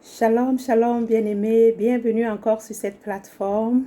Shalom, shalom, bien-aimés, bienvenue encore sur cette plateforme,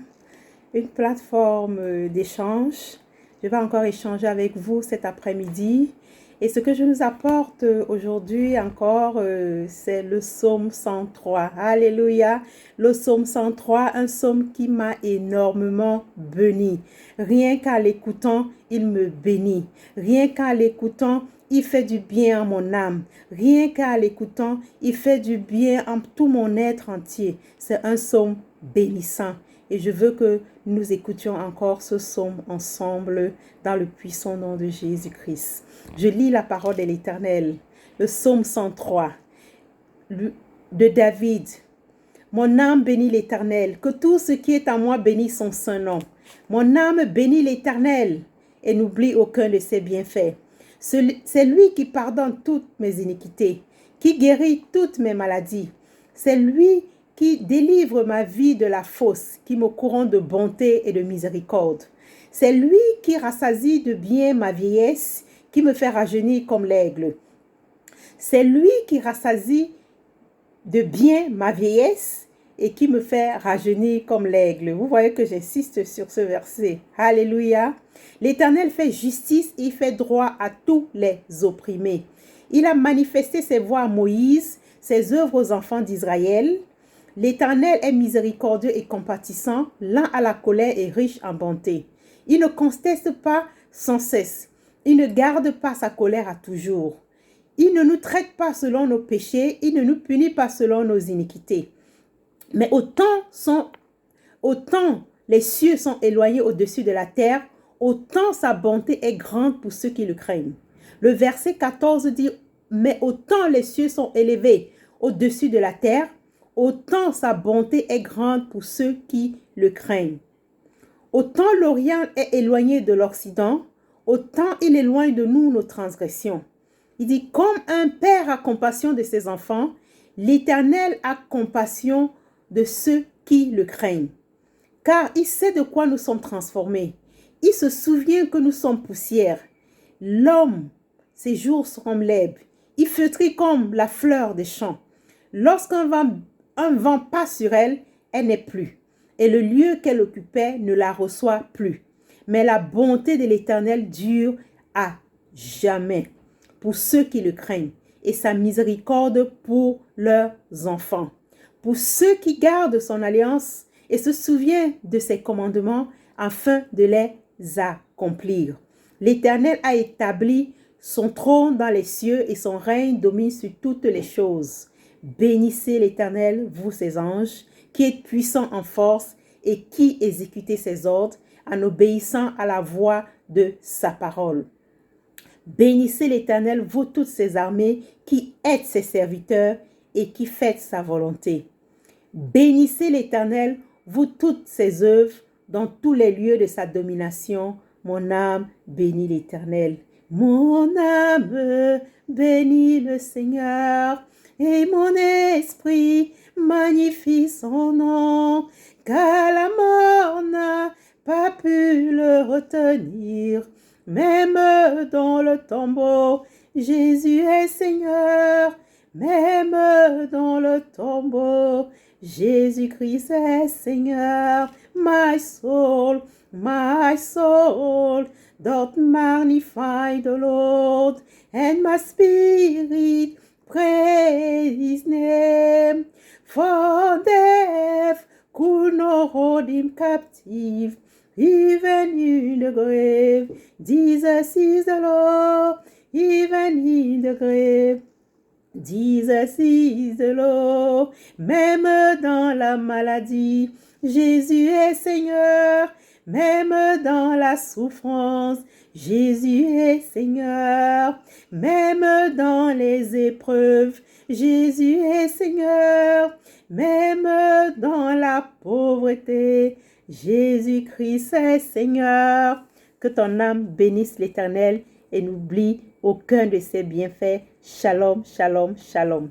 une plateforme d'échange. Je vais encore échanger avec vous cet après-midi. Et ce que je nous apporte aujourd'hui encore, c'est le psaume 103. Alléluia, le psaume 103, un psaume qui m'a énormément béni. Rien qu'en l'écoutant, il me bénit. Rien qu'en l'écoutant, il fait du bien à mon âme. Rien qu'en l'écoutant, il fait du bien à tout mon être entier. C'est un psaume bénissant. Et je veux que nous écoutions encore ce psaume ensemble dans le puissant nom de Jésus-Christ. Je lis la parole de l'Éternel, le psaume 103 de David. Mon âme bénit l'Éternel, que tout ce qui est en moi bénisse son saint nom. Mon âme bénit l'Éternel et n'oublie aucun de ses bienfaits. C'est lui qui pardonne toutes mes iniquités, qui guérit toutes mes maladies. C'est lui qui délivre ma vie de la fosse, qui me couronne de bonté et de miséricorde. C'est lui qui rassasie de bien ma vieillesse, qui me fait rajeunir comme l'aigle. C'est lui qui rassasie de bien ma vieillesse et qui me fait rajeunir comme l'aigle. Vous voyez que j'insiste sur ce verset. Alléluia. L'Éternel fait justice et fait droit à tous les opprimés. Il a manifesté ses voies à Moïse, ses œuvres aux enfants d'Israël. L'Éternel est miséricordieux et compatissant, lent à la colère et riche en bonté. Il ne conteste pas sans cesse. Il ne garde pas sa colère à toujours. Il ne nous traite pas selon nos péchés, il ne nous punit pas selon nos iniquités. Mais autant les cieux sont éloignés au-dessus de la terre, autant sa bonté est grande pour ceux qui le craignent. Le verset 14 dit, mais autant les cieux sont élevés au-dessus de la terre, autant sa bonté est grande pour ceux qui le craignent. Autant l'Orient est éloigné de l'Occident, autant il éloigne de nous nos transgressions. Il dit, comme un père a compassion de ses enfants, l'Éternel a compassion de ceux qui le craignent. Car il sait de quoi nous sommes transformés. Il se souvient que nous sommes poussière. L'homme, ses jours seront l'herbe. Il flétrit comme la fleur des champs. Lorsqu'un vent passe sur elle, elle n'est plus. Et le lieu qu'elle occupait ne la reçoit plus. Mais la bonté de l'Éternel dure à jamais pour ceux qui le craignent, et sa miséricorde pour leurs enfants. Pour ceux qui gardent son alliance et se souviennent de ses commandements afin de les accomplir. L'Éternel a établi son trône dans les cieux et son règne domine sur toutes les choses. Bénissez l'Éternel, vous ses anges, qui êtes puissants en force et qui exécutez ses ordres en obéissant à la voix de sa parole. Bénissez l'Éternel, vous toutes ses armées, qui êtes ses serviteurs et qui faites sa volonté. Bénissez l'Éternel, vous toutes ses œuvres, dans tous les lieux de sa domination. Mon âme bénit l'Éternel. Mon âme bénit le Seigneur, et mon esprit magnifie son nom, car la mort n'a pas pu le retenir. Même dans le tombeau, Jésus est Seigneur. Même dans le tombeau, Jésus-Christ est Seigneur. My soul, doth magnify the Lord, and my spirit praise his name. For death could not hold him captive, even in the grave. Jesus is the Lord, even in the grave. Jesus is the Lord. Même dans la maladie, Jésus est Seigneur. Même dans la souffrance, Jésus est Seigneur. Même dans les épreuves, Jésus est Seigneur. Même dans la pauvreté, Jésus-Christ est Seigneur. Que ton âme bénisse l'Éternel et n'oublie aucun de ses bienfaits. Shalom, shalom, shalom.